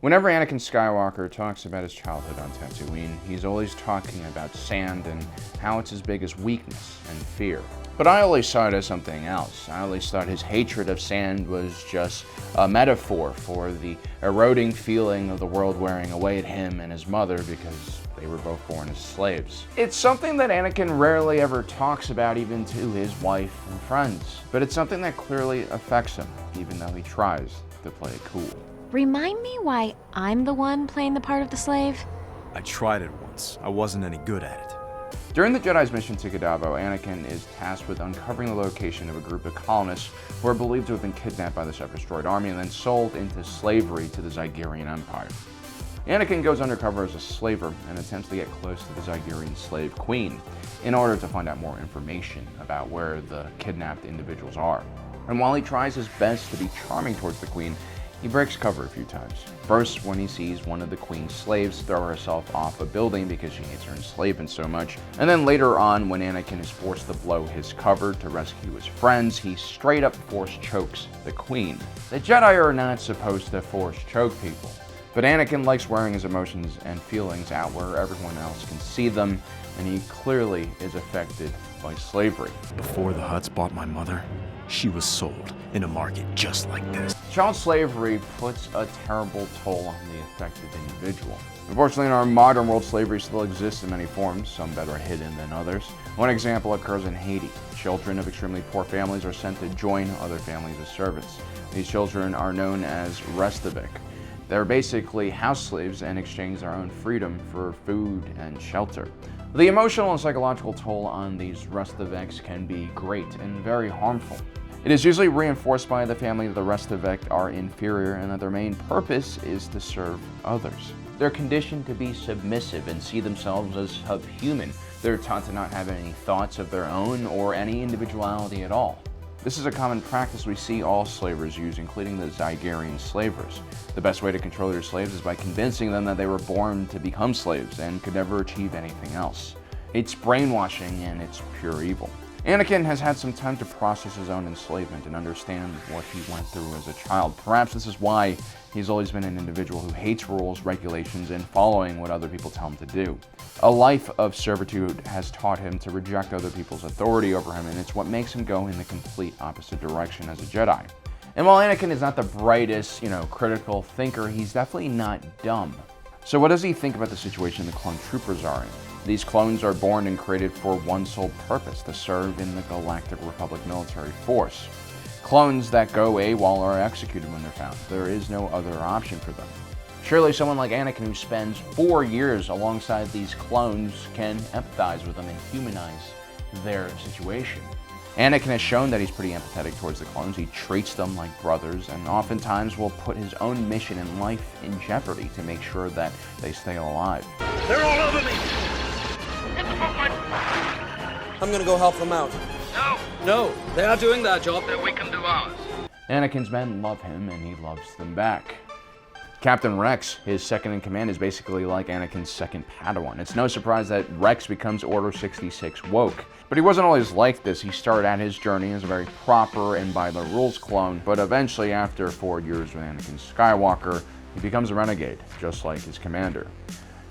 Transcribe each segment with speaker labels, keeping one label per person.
Speaker 1: Whenever Anakin Skywalker talks about his childhood on Tatooine, he's always talking about sand and how it's his biggest weakness and fear. But I always saw it as something else. I always thought his hatred of sand was just a metaphor for the eroding feeling of the world wearing away at him and his mother because they were both born as slaves. It's something that Anakin rarely ever talks about even to his wife and friends, but it's something that clearly affects him, even though he tries to play it cool.
Speaker 2: Remind me why I'm the one playing the part of the slave?
Speaker 3: I tried it once. I wasn't any good at it.
Speaker 1: During the Jedi's mission to Kadavo, Anakin is tasked with uncovering the location of a group of colonists who are believed to have been kidnapped by the Separatist droid army and then sold into slavery to the Zygerian Empire. Anakin goes undercover as a slaver and attempts to get close to the Zygerian slave queen in order to find out more information about where the kidnapped individuals are. And while he tries his best to be charming towards the queen, he breaks cover a few times. First, when he sees one of the queen's slaves throw herself off a building because she hates her enslavement so much. And then later on, when Anakin is forced to blow his cover to rescue his friends, he straight up force chokes the queen. The Jedi are not supposed to force choke people, but Anakin likes wearing his emotions and feelings out where everyone else can see them, and he clearly is affected by slavery.
Speaker 3: Before the Hutts bought my mother, she was sold in a market just like this.
Speaker 1: Child slavery puts a terrible toll on the affected individual. Unfortunately, in our modern world, slavery still exists in many forms, some better hidden than others. One example occurs in Haiti. Children of extremely poor families are sent to join other families as servants. These children are known as restavek. They're basically house slaves and exchange their own freedom for food and shelter. The emotional and psychological toll on these restaveks can be great and very harmful. It is usually reinforced by the family that the restavek are inferior and that their main purpose is to serve others. They're conditioned to be submissive and see themselves as subhuman. They're taught to not have any thoughts of their own or any individuality at all. This is a common practice we see all slavers use, including the Zygerian slavers. The best way to control your slaves is by convincing them that they were born to become slaves and could never achieve anything else. It's brainwashing and it's pure evil. Anakin has had some time to process his own enslavement and understand what he went through as a child. Perhaps this is why he's always been an individual who hates rules, regulations, and following what other people tell him to do. A life of servitude has taught him to reject other people's authority over him, and it's what makes him go in the complete opposite direction as a Jedi. And while Anakin is not the brightest, critical thinker, he's definitely not dumb. So what does he think about the situation the clone troopers are in? These clones are born and created for one sole purpose, to serve in the Galactic Republic military force. Clones that go AWOL are executed when they're found. There is no other option for them. Surely someone like Anakin, who spends 4 years alongside these clones, can empathize with them and humanize their situation. Anakin has shown that he's pretty empathetic towards the clones. He treats them like brothers and oftentimes will put his own mission in life in jeopardy to make sure that they stay alive.
Speaker 4: They're all over me!
Speaker 5: I'm gonna go help them out.
Speaker 4: No, they are doing their job, then we can do ours.
Speaker 1: Anakin's men love him and he loves them back. Captain Rex, his second in command, is basically like Anakin's second Padawan. It's no surprise that Rex becomes Order 66 woke. But he wasn't always like this. He started out his journey as a very proper and by the rules clone, but eventually, after 4 years with Anakin Skywalker, he becomes a renegade, just like his commander.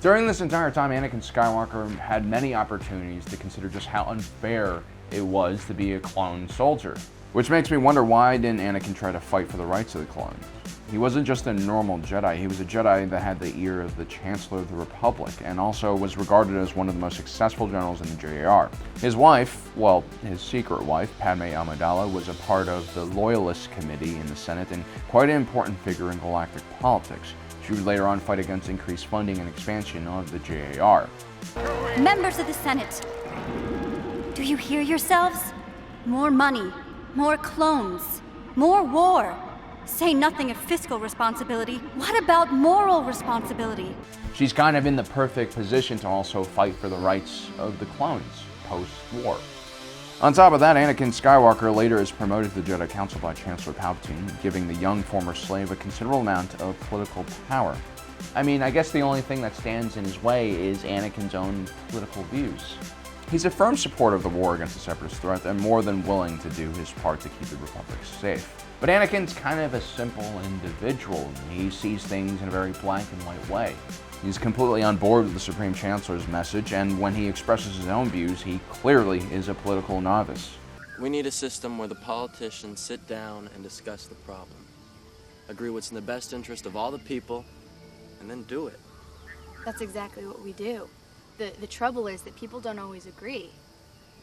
Speaker 1: During this entire time, Anakin Skywalker had many opportunities to consider just how unfair it was to be a clone soldier. Which makes me wonder, why didn't Anakin try to fight for the rights of the clones? He wasn't just a normal Jedi, he was a Jedi that had the ear of the Chancellor of the Republic, and also was regarded as one of the most successful generals in the JAR. His wife, well, his secret wife, Padme Amidala, was a part of the Loyalist Committee in the Senate and quite an important figure in galactic politics. She would later on fight against increased funding and expansion of the JAR.
Speaker 6: Members of the Senate, do you hear yourselves? More money, more clones, more war. Say nothing of fiscal responsibility. What about moral responsibility?
Speaker 1: She's kind of in the perfect position to also fight for the rights of the clones post-war. On top of that, Anakin Skywalker later is promoted to the Jedi Council by Chancellor Palpatine, giving the young former slave a considerable amount of political power. I mean, I guess the only thing that stands in his way is Anakin's own political views. He's a firm supporter of the war against the Separatist threat and more than willing to do his part to keep the Republic safe. But Anakin's kind of a simple individual. He sees things in a very black and white way. He's completely on board with the Supreme Chancellor's message, and when he expresses his own views, he clearly is a political novice.
Speaker 5: We need a system where the politicians sit down and discuss the problem, agree what's in the best interest of all the people, and then do it.
Speaker 7: That's exactly what we do. The trouble is that people don't always agree.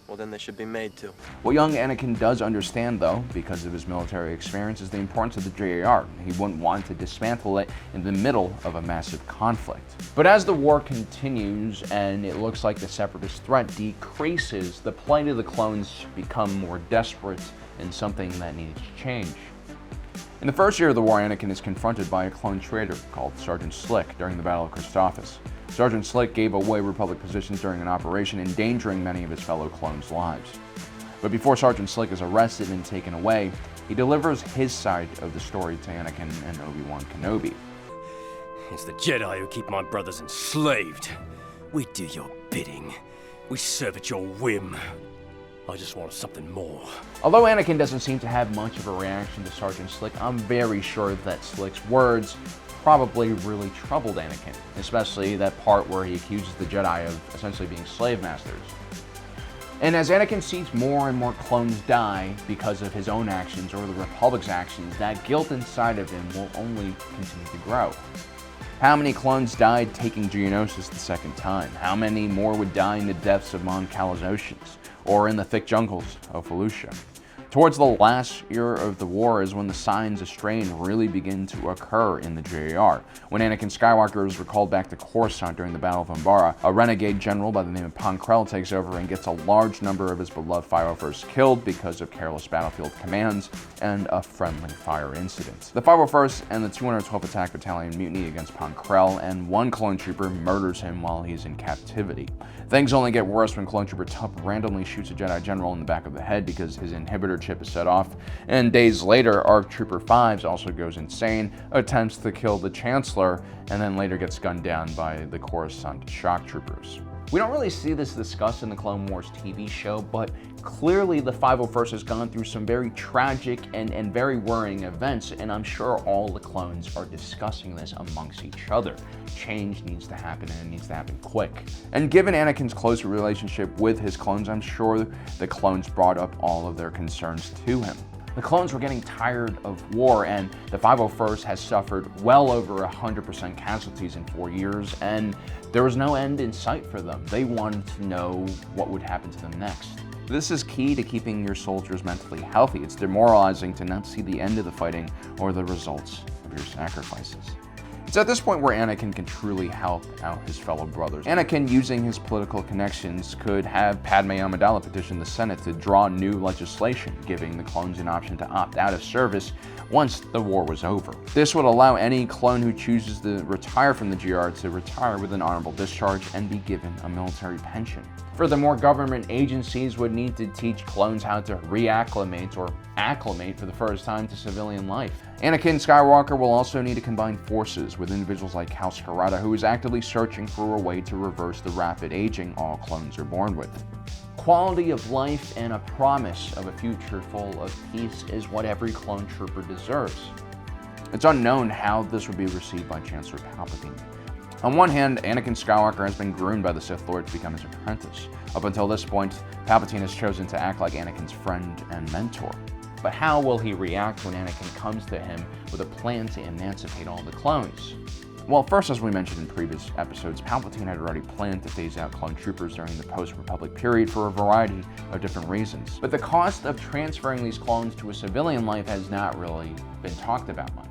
Speaker 5: Well, then they should be made to.
Speaker 1: What young Anakin does understand, though, because of his military experience, is the importance of the JAR. He wouldn't want to dismantle it in the middle of a massive conflict. But as the war continues and it looks like the Separatist threat decreases, the plight of the clones become more desperate and something that needs to change. In the first year of the war, Anakin is confronted by a clone traitor called Sergeant Slick during the Battle of Christophsis. Sergeant Slick gave away Republic positions during an operation, endangering many of his fellow clones' lives. But before Sergeant Slick is arrested and taken away, he delivers his side of the story to Anakin and Obi-Wan Kenobi.
Speaker 8: It's the Jedi who keep my brothers enslaved. We do your bidding. We serve at your whim. I just want something more.
Speaker 1: Although Anakin doesn't seem to have much of a reaction to Sergeant Slick, I'm very sure that Slick's words probably really troubled Anakin, especially that part where he accuses the Jedi of essentially being slave masters. And as Anakin sees more and more clones die because of his own actions or the Republic's actions, that guilt inside of him will only continue to grow. How many clones died taking Geonosis the second time? How many more would die in the depths of Mon Cala's oceans, or in the thick jungles of Felucia? Towards the last year of the war is when the signs of strain really begin to occur in the JAR. When Anakin Skywalker is recalled back to Coruscant during the Battle of Umbara, a renegade general by the name of Pankrell takes over and gets a large number of his beloved 501st killed because of careless battlefield commands and a friendly fire incident. The 501st and the 212th Attack Battalion mutiny against Pankrell, and one clone trooper murders him while he's in captivity. Things only get worse when clone trooper Tup randomly shoots a Jedi general in the back of the head because his inhibitor chip is set off, and days later, ARC Trooper 5 also goes insane, attempts to kill the Chancellor, and then later gets gunned down by the Coruscant shock troopers. We don't really see this discussed in the Clone Wars TV show, but clearly the 501st has gone through some very tragic and very worrying events, and I'm sure all the clones are discussing this amongst each other. Change needs to happen, and it needs to happen quick. And given Anakin's close relationship with his clones, I'm sure the clones brought up all of their concerns to him. The clones were getting tired of war, and the 501st has suffered well over 100% casualties in 4 years, and there was no end in sight for them. They wanted to know what would happen to them next. This is key to keeping your soldiers mentally healthy. It's demoralizing to not see the end of the fighting or the results of your sacrifices. It's at this point where Anakin can truly help out his fellow brothers. Anakin, using his political connections, could have Padme Amidala petition the Senate to draw new legislation, giving the clones an option to opt out of service once the war was over. This would allow any clone who chooses to retire from the GR to retire with an honorable discharge and be given a military pension. Furthermore, government agencies would need to teach clones how to reacclimate or acclimate for the first time to civilian life. Anakin Skywalker will also need to combine forces with individuals like Cal Scarata, who is actively searching for a way to reverse the rapid aging all clones are born with. Quality of life and a promise of a future full of peace is what every clone trooper deserves. It's unknown how this would be received by Chancellor Palpatine. On one hand, Anakin Skywalker has been groomed by the Sith Lord to become his apprentice. Up until this point, Palpatine has chosen to act like Anakin's friend and mentor. But how will he react when Anakin comes to him with a plan to emancipate all the clones? Well, first, as we mentioned in previous episodes, Palpatine had already planned to phase out clone troopers during the post-Republic period for a variety of different reasons. But the cost of transferring these clones to a civilian life has not really been talked about much.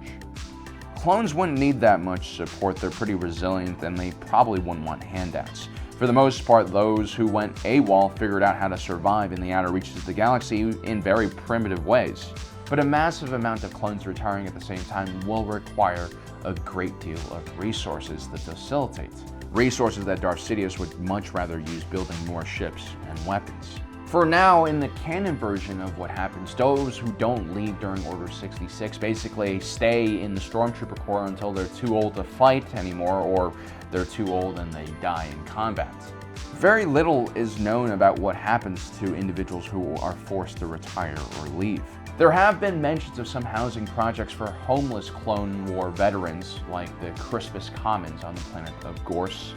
Speaker 1: Clones wouldn't need that much support, they're pretty resilient, and they probably wouldn't want handouts. For the most part, those who went AWOL figured out how to survive in the outer reaches of the galaxy in very primitive ways. But a massive amount of clones retiring at the same time will require a great deal of resources to facilitate. Resources that Darth Sidious would much rather use building more ships and weapons. For now, in the canon version of what happens, those who don't leave during Order 66 basically stay in the Stormtrooper Corps until they're too old to fight anymore, or they're too old and they die in combat. Very little is known about what happens to individuals who are forced to retire or leave. There have been mentions of some housing projects for homeless Clone War veterans, like the Christmas Commons on the planet of Gorse.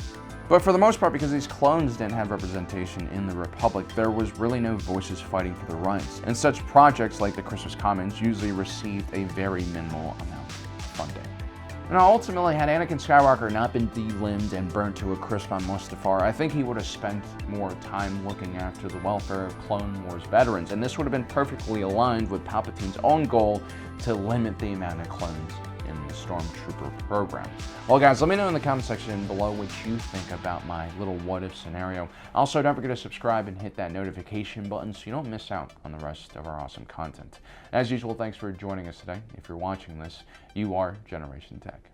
Speaker 1: But for the most part, because these clones didn't have representation in the Republic, there was really no voices fighting for their rights. And such projects like the Christmas Commons usually received a very minimal amount of funding. Now, ultimately, had Anakin Skywalker not been delimbed and burnt to a crisp on Mustafar, I think he would have spent more time looking after the welfare of Clone Wars veterans, and this would have been perfectly aligned with Palpatine's own goal to limit the amount of clones in the Stormtrooper program. Well, guys, let me know in the comment section below what you think about my little what-if scenario. Also, don't forget to subscribe and hit that notification button so you don't miss out on the rest of our awesome content. As usual, thanks for joining us today. If you're watching this, you are Generation Tech.